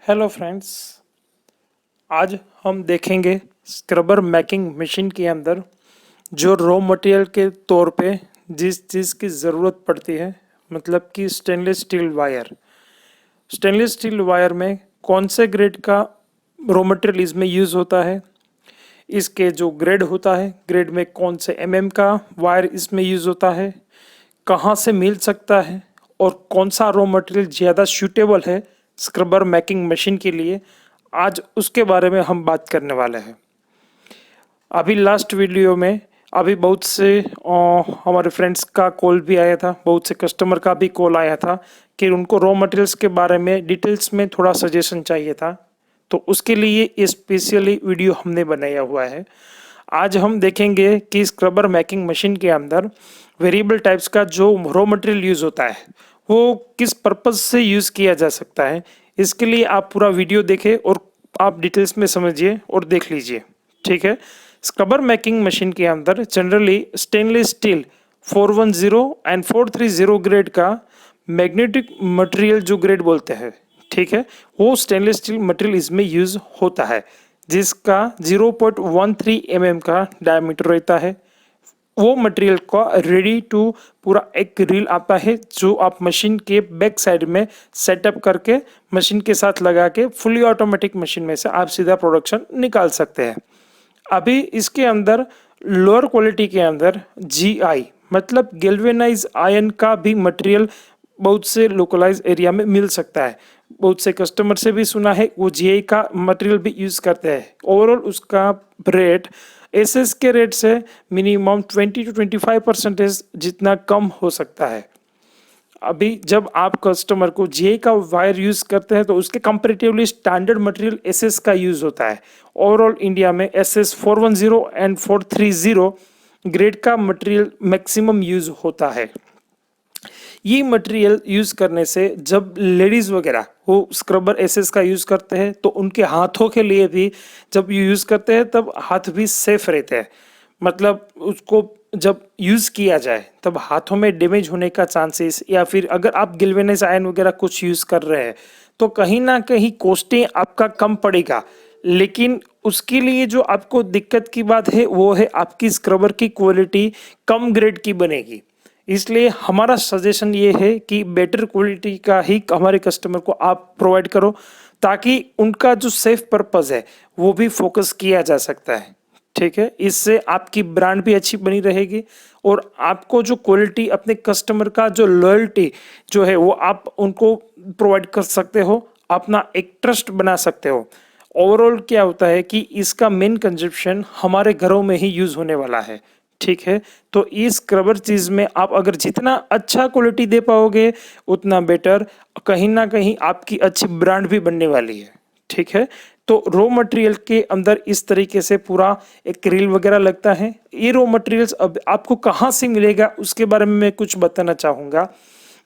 Hello friends. आज हम देखेंगे स्क्रबर मेकिंग मशीन के अंदर जो रॉ मटेरियल के तौर पे जिस चीज़ की ज़रूरत पड़ती है, मतलब कि stainless steel wire. Stainless steel wire में कौन से ग्रेड का रॉ मटेरियल इसमें यूज़ होता है, इसके जो ग्रेड होता है, ग्रेड में कौन से का वायर इसमें यूज़ होता है, कहाँ से मिल सकता है और कौन सा रॉ मटेरियल ज़्यादा सूटेबल है स्क्रबर मेकिंग मशीन के लिए, आज उसके बारे में हम बात करने वाले हैं। अभी लास्ट वीडियो में अभी बहुत से हमारे फ्रेंड्स का कॉल भी आया था, बहुत से कस्टमर का भी कॉल आया था कि उनको रॉ मटेरियल्स के बारे में डिटेल्स में थोड़ा सजेशन चाहिए था, तो उसके लिए ये स्पेशली वीडियो हमने बनाया हुआ है। आज हम देखेंगे कि स्क्रबर मेकिंग मशीन के अंदर वेरिएबल टाइप्स का जो रॉ मटेरियल यूज़ होता है वो किस पर्पज़ से यूज़ किया जा सकता है। इसके लिए आप पूरा वीडियो देखें और आप डिटेल्स में समझिए और देख लीजिए, ठीक है। स्क्रबर मेकिंग मशीन के अंदर generally stainless steel 410 and 430 grade का मैग्नेटिक मटेरियल जो ग्रेड बोलते हैं, ठीक है, वो स्टेनलेस स्टील मटेरियल इसमें यूज़ होता है, जिसका 0.13 का डायमीटर रहता है। वो मटेरियल का रेडी टू पूरा एक रील आता है जो आप मशीन के बैक साइड में सेटअप करके मशीन के साथ लगा के फुली ऑटोमेटिक मशीन में से आप सीधा प्रोडक्शन निकाल सकते हैं। अभी इसके अंदर लोअर क्वालिटी के अंदर जीआई मतलब गैल्वेनाइज आयन का भी मटेरियल बहुत से लोकलाइज एरिया में मिल सकता है। बहुत से कस्टमर से भी सुना है वो जीआई का मटेरियल भी यूज़ करते हैं। ओवरऑल उसका रेट एसएस के रेट से मिनिमम 20 to 25% जितना कम हो सकता है। अभी जब आप कस्टमर को जीआई का वायर यूज़ करते हैं तो उसके कंपेरेटिवली स्टैंडर्ड मटेरियल एसएस का यूज़ होता है। ओवरऑल इंडिया में एसएस 410 एंड 430 ग्रेड का मटेरियल मैक्सिमम यूज़ होता है। ये मटेरियल यूज़ करने से जब लेडीज़ वगैरह वो स्क्रबर एसएस का यूज़ करते हैं तो उनके हाथों के लिए भी जब यूज़ करते हैं तब हाथ भी सेफ रहते हैं। मतलब उसको जब यूज़ किया जाए तब हाथों में डैमेज होने का चांसेस, या फिर अगर आप गिल्वेनाइज आयन वगैरह कुछ यूज़ कर रहे हैं तो कहीं ना कहीं कॉस्टिंग आपका कम पड़ेगा, लेकिन उसके लिए जो आपको दिक्कत की बात है वो है आपकी स्क्रबर की क्वालिटी कम ग्रेड की बनेगी। इसलिए हमारा सजेशन ये है कि बेटर क्वालिटी का ही हमारे कस्टमर को आप प्रोवाइड करो, ताकि उनका जो सेफ पर्पज़ है वो भी फोकस किया जा सकता है, ठीक है। इससे आपकी ब्रांड भी अच्छी बनी रहेगी और आपको जो क्वालिटी अपने कस्टमर का जो लॉयल्टी जो है वो आप उनको प्रोवाइड कर सकते हो, अपना एक ट्रस्ट बना सकते हो। ओवरऑल क्या होता है कि इसका मेन कंजप्शन हमारे घरों में ही यूज़ होने वाला है, ठीक है। तो इस स्क्रबर चीज़ में आप अगर जितना अच्छा क्वालिटी दे पाओगे उतना बेटर, कहीं ना कहीं आपकी अच्छी ब्रांड भी बनने वाली है, ठीक है। तो रॉ मटेरियल के अंदर इस तरीके से पूरा एक रील वगैरह लगता है। ये रॉ मटेरियल्स अब आपको कहाँ से मिलेगा उसके बारे में मैं कुछ बताना चाहूँगा।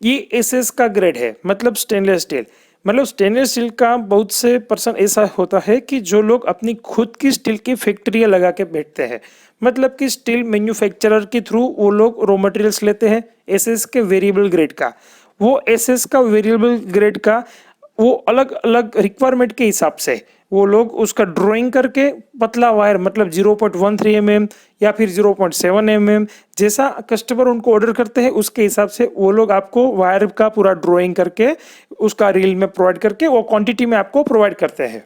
ये एसएस का ग्रेड है, मतलब स्टेनलेस स्टील। मतलब स्टेनलेस स्टील का बहुत से पर्सन ऐसा होता है कि जो लोग अपनी खुद की स्टील की फैक्ट्रियाँ लगा के बैठते हैं, मतलब कि स्टील मैन्युफैक्चरर के थ्रू वो लोग रॉ मटेरियल्स लेते हैं एसएस के वेरिएबल ग्रेड का। वो एसएस का वेरिएबल ग्रेड का वो अलग अलग रिक्वायरमेंट के हिसाब से वो लोग उसका ड्राइंग करके पतला वायर मतलब 0.13 mm या फिर 0.7 mm जैसा कस्टमर उनको ऑर्डर करते हैं उसके हिसाब से वो लोग आपको वायर का पूरा ड्राइंग करके उसका रील में प्रोवाइड करके वो क्वांटिटी में आपको प्रोवाइड करते हैं।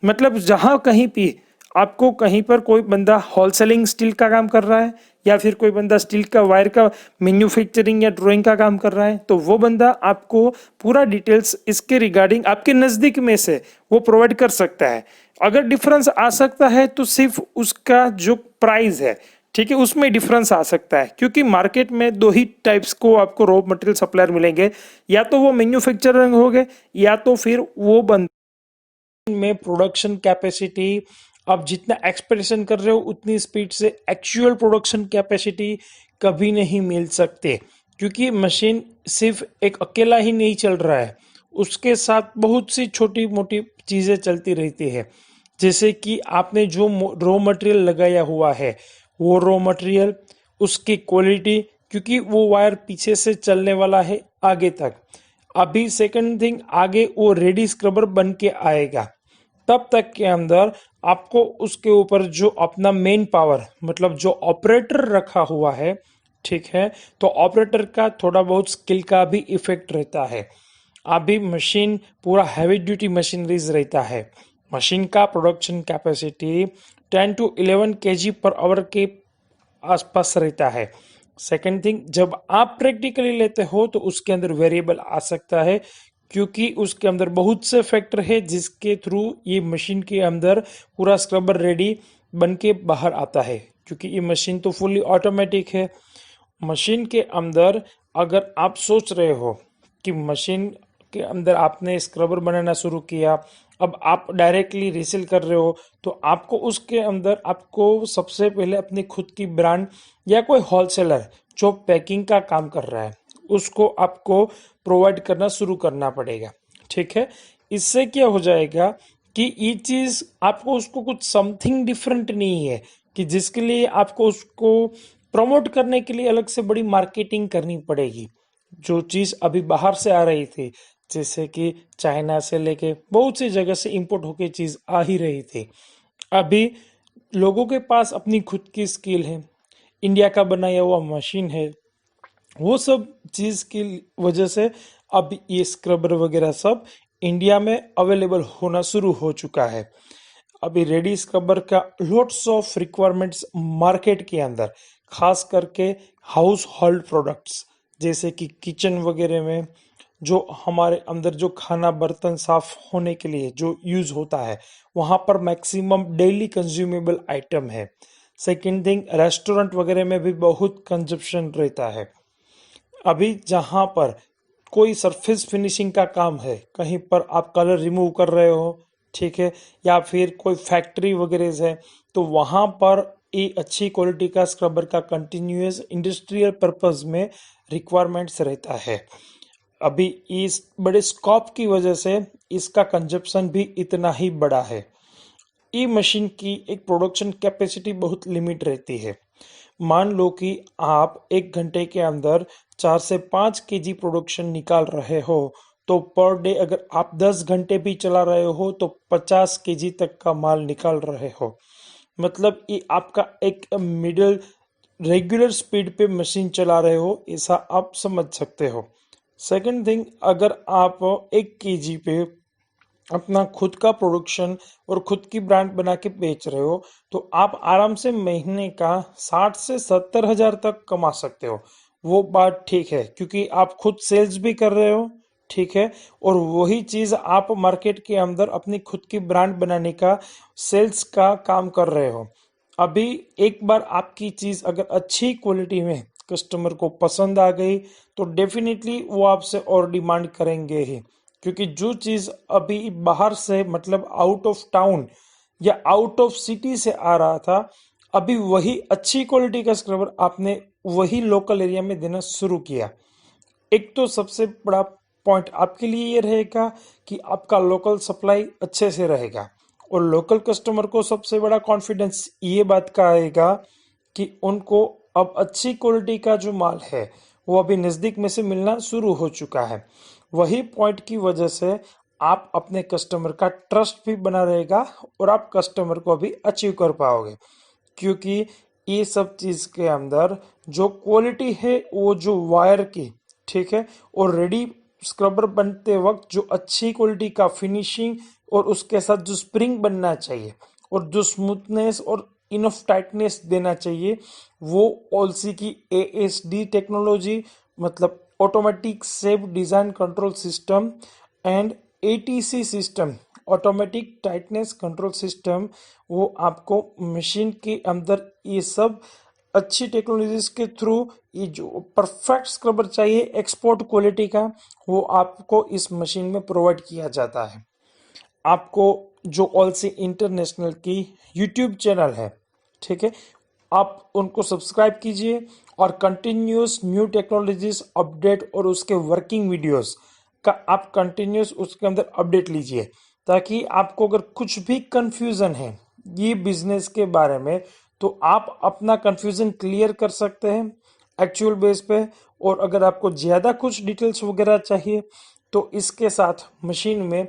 मतलब जहाँ कहीं भी आपको कहीं पर कोई बंदा होलसेलिंग स्टील का काम कर रहा है या फिर कोई बंदा स्टील का वायर का मैन्युफैक्चरिंग या ड्राइंग का काम कर रहा है तो वो बंदा आपको पूरा डिटेल्स इसके रिगार्डिंग आपके नज़दीक में से वो प्रोवाइड कर सकता है। अगर डिफरेंस आ सकता है तो सिर्फ उसका जो प्राइस है, ठीक है, उसमें डिफरेंस आ सकता है, क्योंकि मार्केट में दो ही टाइप्स को आपको रॉ मटेरियल सप्लायर मिलेंगे, या तो वो मैन्युफैक्चरिंग हो गए या तो फिर वो बंदा में प्रोडक्शन कैपेसिटी आप जितना एक्सपेक्टेशन कर रहे हो उतनी स्पीड से एक्चुअल प्रोडक्शन कैपेसिटी कभी नहीं मिल सकते, क्योंकि मशीन सिर्फ एक अकेला ही नहीं चल रहा है, उसके साथ बहुत सी छोटी मोटी चीज़ें चलती रहती है। जैसे कि आपने जो रॉ मटेरियल लगाया हुआ है वो रॉ मटेरियल, उसकी क्वालिटी, क्योंकि वो वायर पीछे से चलने वाला है आगे तक। अभी सेकंड थिंग, आगे वो रेडी स्क्रबर बन के आएगा, तब तक के अंदर आपको उसके ऊपर जो अपना मेन पावर मतलब जो ऑपरेटर रखा हुआ है, ठीक है, तो ऑपरेटर का थोड़ा बहुत स्किल का भी इफेक्ट रहता है। अभी मशीन पूरा हैवी ड्यूटी मशीनरीज रहता है, मशीन का production capacity 10 to 11 kg per hour के आसपास रहता है। सेकंड थिंग, जब आप प्रैक्टिकली लेते हो तो उसके अंदर वेरिएबल आ सकता है, क्योंकि उसके अंदर बहुत से फैक्टर है जिसके थ्रू ये मशीन के अंदर पूरा स्क्रबर रेडी बन के बाहर आता है, क्योंकि ये मशीन तो फुली ऑटोमेटिक है। मशीन के अंदर अगर आप सोच रहे हो कि मशीन के अंदर आपने स्क्रबर बनाना शुरू किया, अब आप डायरेक्टली रीसेल कर रहे हो, तो आपको उसके अंदर आपको सबसे पहले अपनी खुद की ब्रांड या कोई होलसेलर जो पैकिंग का काम कर रहा है उसको आपको प्रोवाइड करना शुरू करना पड़ेगा, ठीक है। इससे क्या हो जाएगा कि ये चीज़ आपको उसको कुछ समथिंग डिफरेंट नहीं है कि जिसके लिए आपको उसको प्रमोट करने के लिए अलग से बड़ी मार्केटिंग करनी पड़ेगी। जो चीज़ अभी बाहर से आ रही थी, जैसे कि चाइना से लेके बहुत सी जगह से इंपोर्ट होके चीज़ आ ही रही थी, अभी लोगों के पास अपनी खुद की स्किल है, इंडिया का बनाया हुआ मशीन है, वो सब चीज़ की वजह से अब ये स्क्रबर वगैरह सब इंडिया में अवेलेबल होना शुरू हो चुका है। अभी रेडी स्क्रबर का लॉट्स ऑफ रिक्वायरमेंट्स मार्केट के अंदर, खास करके हाउस होल्ड प्रोडक्ट्स जैसे कि किचन वगैरह में जो हमारे अंदर जो खाना बर्तन साफ होने के लिए जो यूज होता है, वहां पर मैक्सिमम डेली कंज्यूमेबल आइटम है। सेकेंड थिंग, रेस्टोरेंट वगैरह में भी बहुत कंजप्शन रहता है। अभी जहां पर कोई सरफेस फिनिशिंग का काम है, कहीं पर आप कलर रिमूव कर रहे हो, ठीक है, या फिर कोई फैक्ट्री वगैरह है, तो वहां पर ये अच्छी क्वालिटी का स्क्रबर का कंटिन्यूअस इंडस्ट्रियल पर्पस में रिक्वायरमेंट्स रहता है। अभी इस बड़े स्कोप की वजह से इसका कंजप्शन भी इतना ही बड़ा है। ई मशीन की एक प्रोडक्शन कैपेसिटी बहुत लिमिट रहती है। मान लो कि आप 1 घंटे के अंदर 4 से 5 kg प्रोडक्शन निकाल रहे हो, तो पर डे अगर आप 10 घंटे भी चला रहे हो तो 50 kg तक का माल निकाल रहे हो। मतलब ये आपका एक मिडिल रेगुलर स्पीड पे मशीन चला रहे हो, ऐसा आप समझ सकते हो। सेकंड थिंग, अगर आप 1 kg पे अपना खुद का प्रोडक्शन और खुद की ब्रांड बना के बेच रहे हो, तो आप आराम से महीने का 60 से 70 हजार तक कमा सकते हो। वो बात ठीक है, क्योंकि आप खुद सेल्स भी कर रहे हो, ठीक है, और वही चीज आप मार्केट के अंदर अपनी खुद की ब्रांड बनाने का सेल्स का काम कर रहे हो। अभी एक बार आपकी चीज अगर अच्छी क्वालिटी में कस्टमर को पसंद आ गई, तो डेफिनेटली वो आपसे और डिमांड करेंगे ही, क्योंकि जो चीज अभी बाहर से मतलब आउट ऑफ टाउन या आउट ऑफ सिटी से आ रहा था, अभी वही अच्छी क्वालिटी का स्क्रबर आपने वही लोकल एरिया में देना शुरू किया। एक तो सबसे बड़ा पॉइंट आपके लिए ये रहेगा कि आपका लोकल सप्लाई अच्छे से रहेगा, और लोकल कस्टमर को सबसे बड़ा कॉन्फिडेंस ये बात का आएगा कि उनको अब अच्छी क्वालिटी का जो माल है वो अभी नज़दीक में से मिलना शुरू हो चुका है। वही पॉइंट की वजह से आप अपने कस्टमर का ट्रस्ट भी बना रहेगा और आप कस्टमर को भी अचीव कर पाओगे, क्योंकि ये सब चीज के अंदर जो क्वालिटी है वो जो वायर की, ठीक है, और रेडी स्क्रबर बनते वक्त जो अच्छी क्वालिटी का फिनिशिंग और उसके साथ जो स्प्रिंग बनना चाहिए और जो स्मूथनेस और इनफ टाइटनेस देना चाहिए, वो ओल्सी की ASD टेक्नोलॉजी मतलब automatic safe design control system and ATC system, automatic tightness control system, वो आपको मशीन के अंदर ये सब अच्छी टेक्नोलॉजीज के थ्रू ये जो परफेक्ट स्क्रबर चाहिए एक्सपोर्ट क्वालिटी का, वो आपको इस मशीन में प्रोवाइड किया जाता है। आपको जो ऑल्सी इंटरनेशनल की यूट्यूब चैनल है, ठीक है, आप उनको सब्सक्राइब कीजिए और कंटिन्यूस न्यू टेक्नोलॉजीज अपडेट और उसके वर्किंग वीडियोस का आप कंटिन्यूस उसके अंदर अपडेट लीजिए, ताकि आपको अगर कुछ भी कंफ्यूजन है ये बिजनेस के बारे में, तो आप अपना कंफ्यूजन क्लियर कर सकते हैं एक्चुअल बेस पे। और अगर आपको ज़्यादा कुछ डिटेल्स वगैरह चाहिए तो इसके साथ मशीन में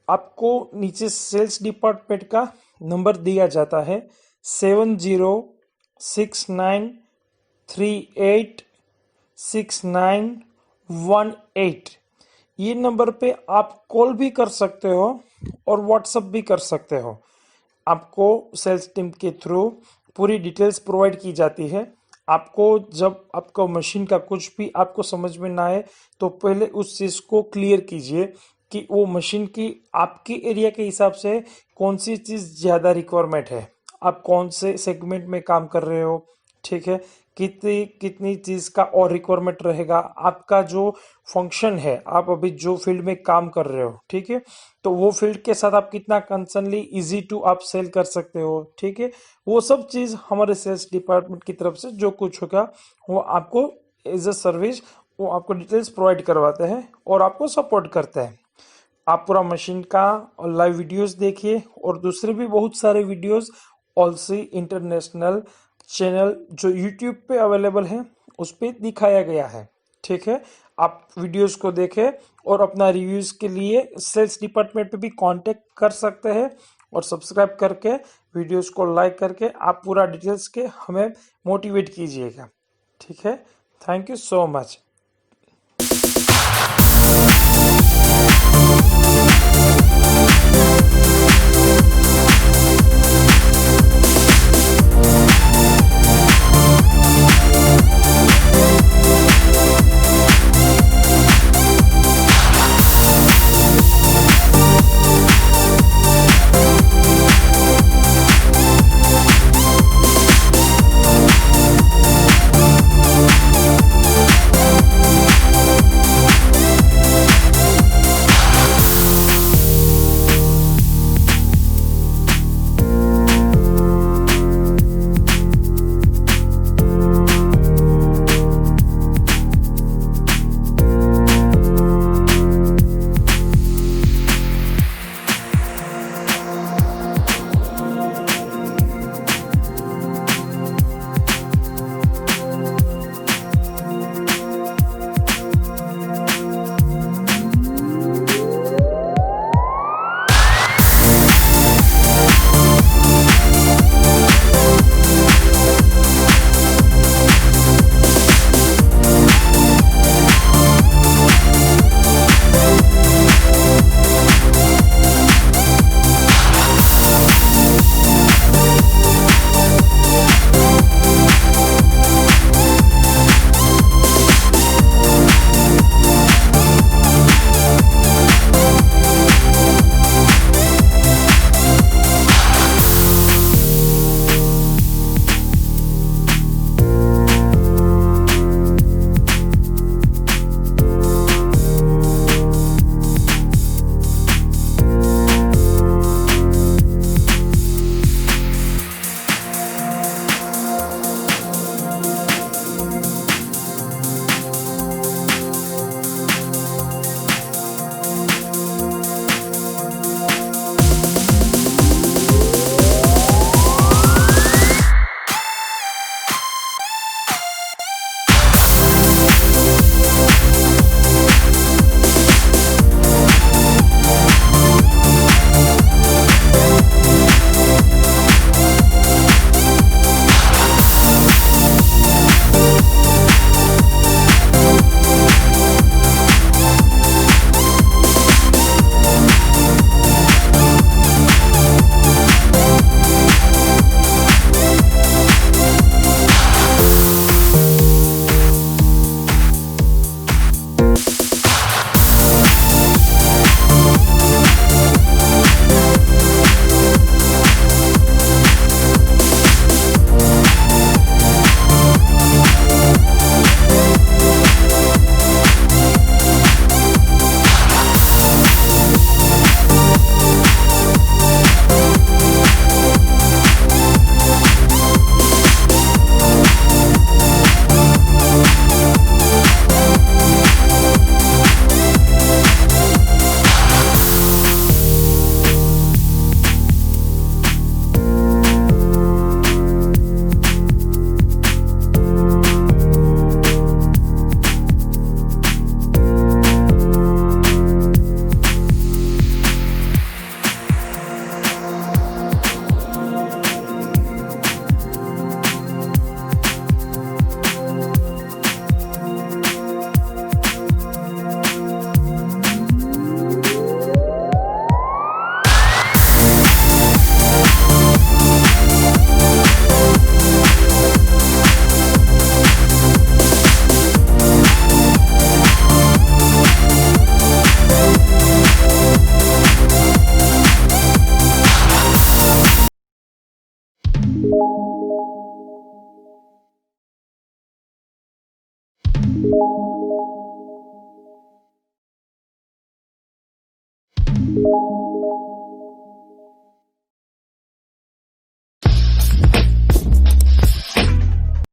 आपको नीचे सेल्स डिपार्टमेंट का नंबर दिया जाता है 7069386918। ये नंबर पे आप कॉल भी कर सकते हो और व्हाट्सअप भी कर सकते हो। आपको सेल्स टीम के थ्रू पूरी डिटेल्स प्रोवाइड की जाती है। आपको जब आपको मशीन का कुछ भी आपको समझ में ना आए तो पहले उस चीज़ को क्लियर कीजिए कि वो मशीन की आपके एरिया के हिसाब से कौन सी चीज़ ज़्यादा रिक्वायरमेंट है, आप कौन से सेगमेंट में काम कर रहे हो, ठीक है, कितनी कितनी चीज़ का और रिक्वायरमेंट रहेगा, आपका जो फंक्शन है, आप अभी जो फील्ड में काम कर रहे हो, ठीक है, तो वो फील्ड के साथ आप कितना कंसर्नली इजी टू आप सेल कर सकते हो, ठीक है, वो सब चीज़ हमारे सेल्स डिपार्टमेंट की तरफ से जो कुछ होगा वो आपको एज अ सर्विस वो आपको डिटेल्स प्रोवाइड करवाते हैं और आपको सपोर्ट करते हैं। आप पूरा मशीन का और लाइव वीडियोस देखिए और दूसरे भी बहुत सारे वीडियोस ऑल्सी इंटरनेशनल चैनल जो यूट्यूब पे अवेलेबल है उस पे दिखाया गया है, ठीक है। आप वीडियोस को देखें और अपना रिव्यूज के लिए सेल्स डिपार्टमेंट पे भी कांटेक्ट कर सकते हैं और सब्सक्राइब करके वीडियोस को लाइक करके आप पूरा डिटेल्स के हमें मोटिवेट कीजिएगा, ठीक है। Thank you so much.